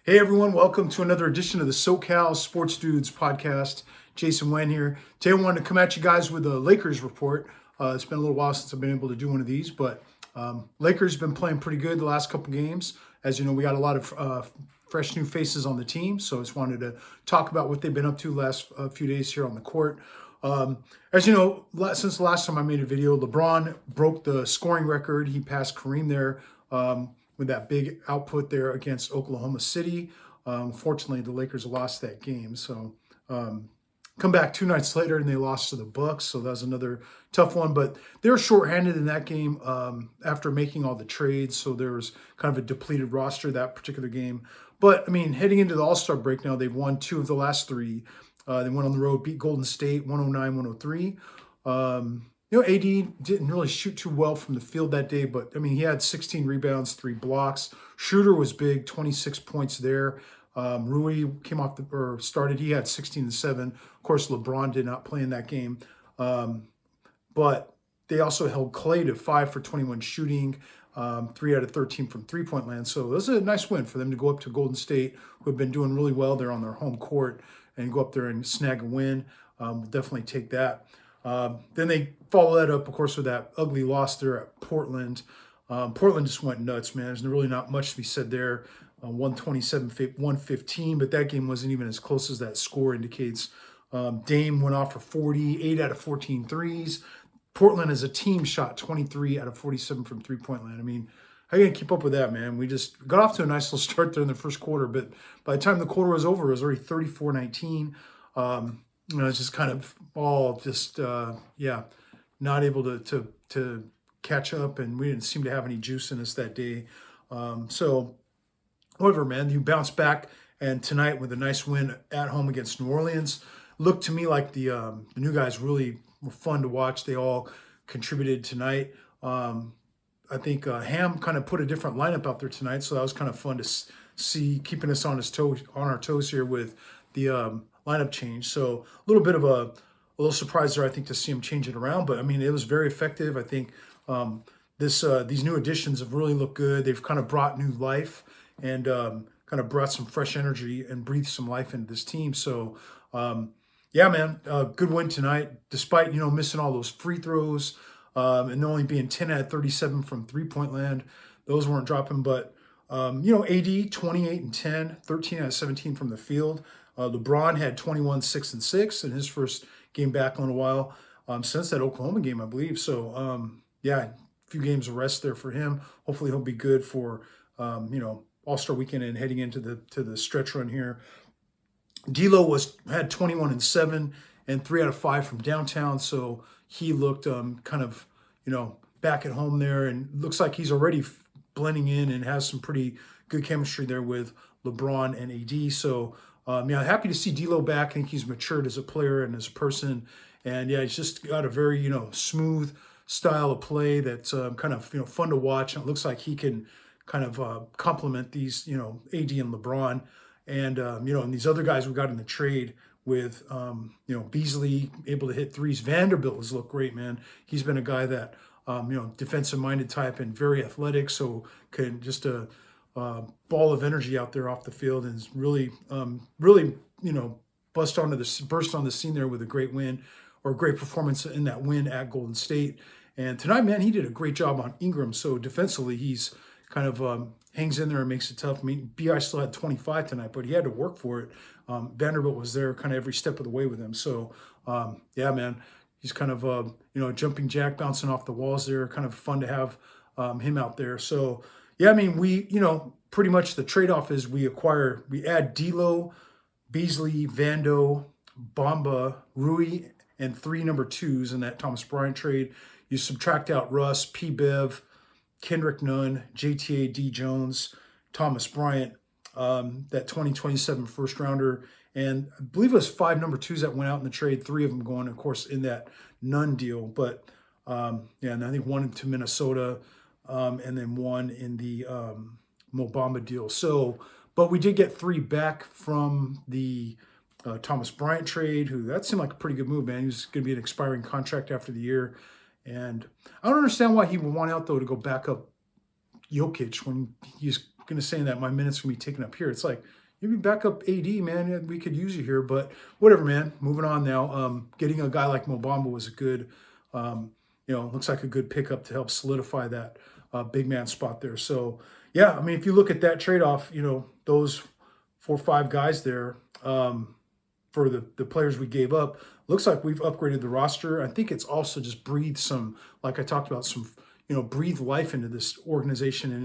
Hey everyone, welcome to another edition of the SoCal Sports Dudes podcast. Jason Wen here. Today I wanted to come at you guys with a Lakers report. It's been a little while since I've been able to do one of these, but Lakers been playing pretty good the last couple games. As you know, we got a lot of fresh new faces on the team, so I just wanted to talk about what they've been up to the last few days here on the court. As you know, since the last time I made a video, LeBron broke the scoring record. He passed Kareem there. With that big output there against Oklahoma City. Fortunately, the Lakers lost that game. So come back 2 nights later and they lost to the Bucks. So that was another tough one. But they were shorthanded in that game after making all the trades. So there was kind of a depleted roster that particular game. But, I mean, heading into the All-Star break now, they've won 2 of the last 3. They went on the road, beat Golden State 109-103. AD didn't really shoot too well from the field that day, but I mean, he had 16 rebounds, 3 blocks. Schroeder was big, 26 points there. Rui came off started. He had 16 and 7. Of course, LeBron did not play in that game, but they also held Clay to 5 for 21 shooting, 3 out of 13 from 3-point land. So this is a nice win for them to go up to Golden State, who have been doing really well there on their home court, and go up there and snag a win. We'll definitely take that. Then they follow that up, of course, with that ugly loss there at Portland. Portland just went nuts, man. There's really not much to be said there. 127-115, but that game wasn't even as close as that score indicates. Dame went off for 40, 8 out of 14 threes. Portland as a team shot 23 out of 47 from 3-point land. I mean, how are you going to keep up with that, man? We just got off to a nice little start there in the first quarter, but by the time the quarter was over, it was already 34-19. It's just kind of all just, not able to catch up, and we didn't seem to have any juice in us that day. However, man, you bounce back, and tonight with a nice win at home against New Orleans, looked to me like the new guys really were fun to watch. They all contributed tonight. I think Ham kind of put a different lineup out there tonight, so that was kind of fun to see, keeping us on our toes here with the lineup change. So a little bit of a little surprise there, I think, to see him change it around. But I mean, it was very effective. I think these new additions have really looked good. They've kind of brought new life and kind of brought some fresh energy and breathed some life into this team. So man, good win tonight, despite missing all those free throws and only being 10 out of 37 from 3-point land. Those weren't dropping, but AD 28 and 10, 13 out of 17 from the field. LeBron had 21, 6 and 6 in his first game back in a while since that Oklahoma game, I believe. So, a few games of rest there for him. Hopefully he'll be good for, All-Star weekend and heading into the stretch run here. D'Lo had 21 and 7 and 3 out of 5 from downtown. So he looked kind of, back at home there, and looks like he's already blending in and has some pretty good chemistry there with LeBron and AD. So, happy to see D'Lo back. I think he's matured as a player and as a person. And, he's just got a very, smooth style of play that's kind of, fun to watch. And it looks like he can kind of complement these, AD and LeBron. And, and these other guys we got in the trade with, Beasley able to hit threes. Vanderbilt has looked great, man. He's been a guy that, defensive-minded type and very athletic, so can just ball of energy out there off the field, and is really, burst on the scene there with a great win, or a great performance in that win at Golden State. And tonight, man, he did a great job on Ingram. So defensively, he's kind of hangs in there and makes it tough. I mean, BI still had 25 tonight, but he had to work for it. Vanderbilt was there kind of every step of the way with him. So, man, he's kind of, a jumping jack, bouncing off the walls there. Kind of fun to have him out there. So, we, pretty much the trade-off is we add D'Lo, Beasley, Vando, Bamba, Rui, and 3 number 2s in that Thomas Bryant trade. You subtract out Russ, P. Bev, Kendrick Nunn, JTA, D. Jones, Thomas Bryant, that 2027 first rounder. And I believe it was 5 number 2s that went out in the trade, 3 of them going, of course, in that Nunn deal. But, and I think 1 to Minnesota, and then 1 in the Mo Bamba deal. So, but we did get 3 back from the Thomas Bryant trade, that seemed like a pretty good move, man. He was going to be an expiring contract after the year. And I don't understand why he would want out, though, to go back up Jokic when he's going to say that my minutes going to be taken up here. It's like, maybe back up AD, man. We could use you here, but whatever, man. Moving on now. Getting a guy like Mo Bamba was a good, looks like a good pickup to help solidify that big man spot there. So, yeah, I mean, if you look at that trade-off, those 4 or 5 guys there for the players we gave up, looks like we've upgraded the roster. I think it's also just breathed some, like I talked about, some, breathe life into this organization and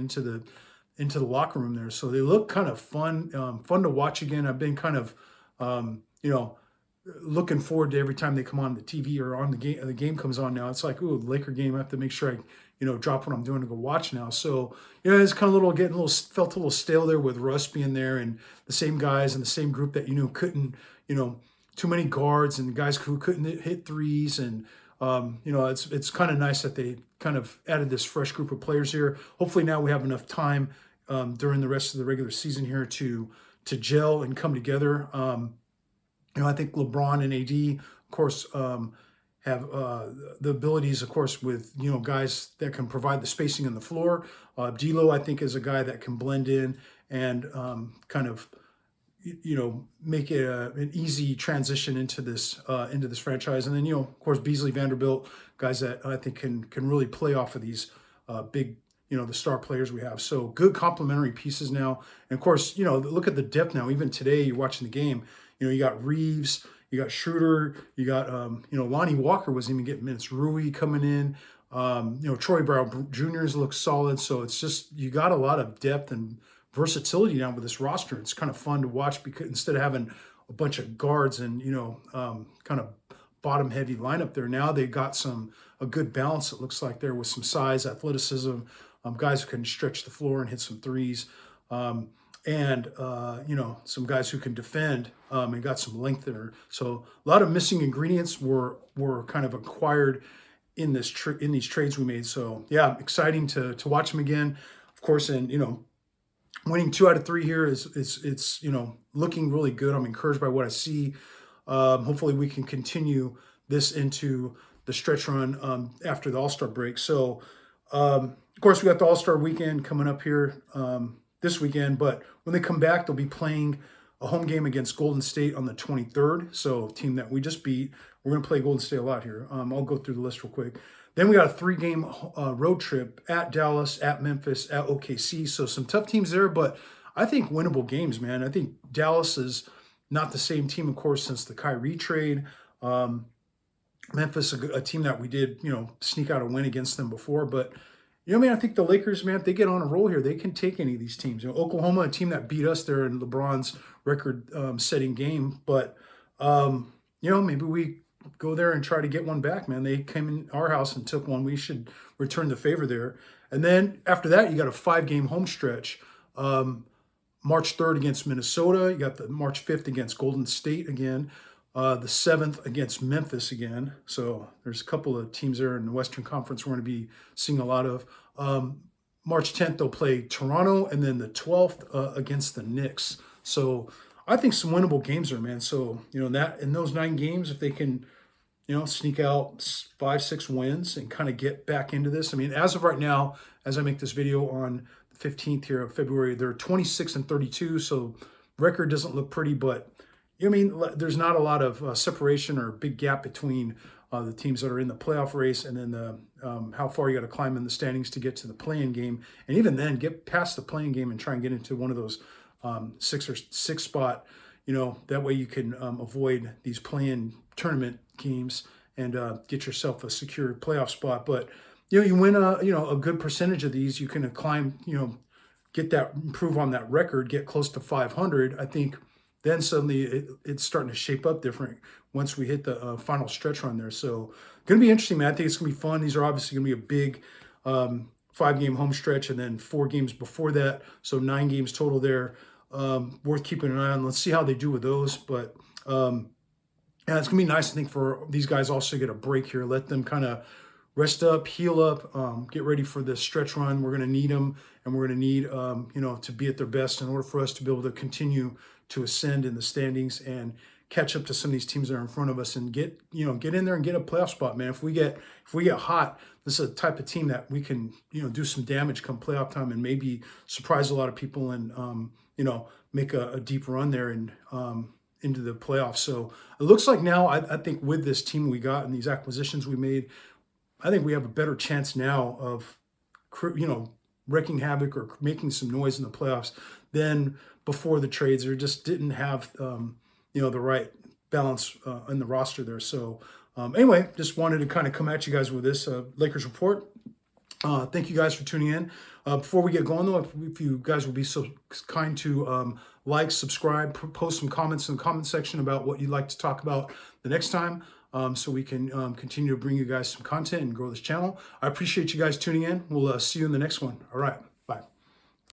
into the locker room there. So they look kind of fun to watch again. I've been kind of, looking forward to every time they come on the TV or on the game comes on now. It's like, ooh, the Laker game. I have to make sure I, drop what I'm doing to go watch now. So, it's kind of felt a little stale there with Russ being there and the same guys and the same group that, couldn't, too many guards and guys who couldn't hit threes. And, it's kind of nice that they kind of added this fresh group of players here. Hopefully now we have enough time during the rest of the regular season here to gel and come together. I think LeBron and AD, of course, have the abilities, of course, with, guys that can provide the spacing on the floor. D'Lo, I think, is a guy that can blend in and kind of, make it an easy transition into this franchise. And then, of course, Beasley, Vanderbilt, guys that I think can really play off of these big, the star players we have. So good complementary pieces now. And of course, look at the depth now. Even today, you're watching the game, you got Reeves, you got Schroeder, you got, Lonnie Walker wasn't even getting minutes. Rui coming in, Troy Brown Jr.'s looks solid. So it's just, you got a lot of depth and versatility now with this roster. It's kind of fun to watch because instead of having a bunch of guards and, kind of bottom heavy lineup there, now they got a good balance, it looks like, there with some size, athleticism, guys who can stretch the floor and hit some threes. And some guys who can defend and got some length there. So a lot of missing ingredients were kind of acquired in these trades we made. So yeah, exciting to watch them again, of course. And winning 2 out of 3 here it's looking really good. I'm encouraged by what I see. Hopefully we can continue this into the stretch run after the All-Star break. So of course we got the All-Star weekend coming up here this weekend, but when they come back, they'll be playing a home game against Golden State on the 23rd. So team that we just beat. We're going to play Golden State a lot here. I'll go through the list real quick. Then we got a 3-game road trip at Dallas, at Memphis, at OKC. So some tough teams there, but I think winnable games, man. I think Dallas is not the same team, of course, since the Kyrie trade. Memphis, a team that we did, sneak out a win against them before, but I think the Lakers, man, if they get on a roll here, they can take any of these teams. Oklahoma, a team that beat us there in LeBron's record-setting game. But, maybe we go there and try to get one back, man. They came in our house and took one. We should return the favor there. And then after that, you got a 5-game home stretch. March 3rd against Minnesota. You got the March 5th against Golden State again. The 7th against Memphis again. So there's a couple of teams there in the Western Conference we're going to be seeing a lot of. March 10th, they'll play Toronto, and then the 12th against the Knicks. So I think some winnable games there, man. So, that in those 9 games, if they can, sneak out 5-6 wins and kind of get back into this. I mean, as of right now, as I make this video on the 15th here of February, they're 26-32. So record doesn't look pretty, but there's not a lot of separation or big gap between the teams that are in the playoff race and then how far you got to climb in the standings to get to the play-in game. And even then, get past the play-in game and try and get into one of those 6 spot. That way you can avoid these play-in tournament games and get yourself a secure playoff spot. But you win a good percentage of these, you can climb. Get that, improve on that record, get close to 500. I think. Then suddenly it's starting to shape up different once we hit the final stretch run there. So going to be interesting, man. I think it's going to be fun. These are obviously going to be a big 5-game home stretch and then 4 games before that. So 9 games total there. Worth keeping an eye on. Let's see how they do with those. But it's going to be nice, I think, for these guys also to get a break here. Let them kind of rest up, heal up, get ready for this stretch run. We're going to need them, and we're going to need, to be at their best in order for us to be able to continue to ascend in the standings and catch up to some of these teams that are in front of us and get in there and get a playoff spot, man. If we get hot, this is a type of team that we can do some damage come playoff time and maybe surprise a lot of people and make a deep run there and into the playoffs. So it looks like now I think with this team we got and these acquisitions we made, I think we have a better chance now of wreaking havoc or making some noise in the playoffs than before the trades. They just didn't have the right balance in the roster there. So anyway, just wanted to kind of come at you guys with this Lakers report. Thank you guys for tuning in. Before we get going though, if you guys would be so kind to like, subscribe, post some comments in the comment section about what you'd like to talk about the next time, so we can continue to bring you guys some content and grow this channel. I appreciate you guys tuning in. We'll see you in the next one. All right.